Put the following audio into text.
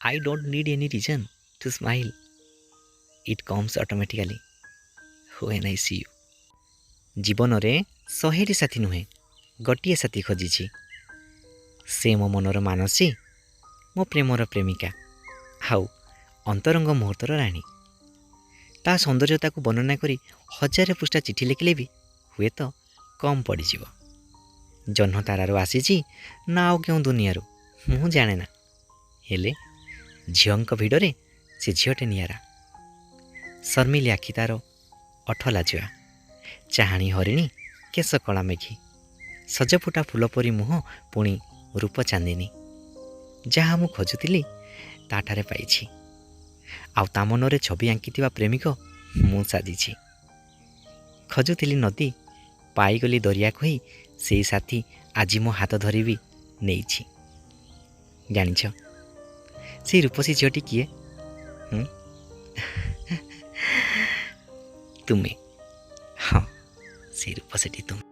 I don't need any reason to smile. It comes automatically when I see you. ଜୀବନରେ 100ଟି ସାଥୀ ନୁହେଁ, ଗୋଟିଏ ସାଥୀ ଖୋଜିଛି। ସେ ମୋ ମନର ମାନସୀ, ମୋ ପ୍ରେମର ପ୍ରେମିକା, ଆଉ ଅନ୍ତରଙ୍ଗ ମୁହୂର୍ତ୍ତର ରାଣୀ। ତା ସୌନ୍ଦର୍ଯ୍ୟତାକୁ ବର୍ଣ୍ଣନା କରି 1000 ପୃଷ୍ଠା ଚିଠି ଲେଖିଲେ ବି ହୁଏତ କମ୍ ପଡ଼ିଯିବ। ଜହ୍ନ ତାରାରୁ ଆସିଛି ନା ଆଉ କେଉଁ ଦୁନିଆରୁ ମୁଁ ଜାଣେ ନା, ହେଲେ ଝିଅଙ୍କ ଭିଡ଼ରେ ସେ ଝିଅଟେ ନିଆରା। ଶର୍ମିଲି ଆଖି ତାର ଓଠ ଲାଜୁଆ, ଚାହାଣୀ ହରିଣୀ, କେଶ କଳା ମେଘି, ସଜଫୁଟା ଫୁଲ ପରି ମୁହଁ, ପୁଣି ରୂପ ଚାନ୍ଦିନୀ। ଯାହା ମୁଁ ଖୋଜୁଥିଲି ତାଠାରେ ପାଇଛି, ଆଉ ତା ମନରେ ଛବି ଆଙ୍କିଥିବା ପ୍ରେମିକ ମୁଁ ସାଜିଛି। ଖୋଜୁଥିଲି ନଦୀ, ପାଇଗଲି ଦରିଆ କହି ସେଇ ସାଥୀ ଆଜି ମୋ ହାତ ଧରିବି ନେଇଛି। ଜାଣିଛ ସେଇ ରୂପସୀ ଝିଅଟି କିଏ? ତୁମେ। ହଁ, ସେଇ ରୂପସୀଟି ତୁମେ।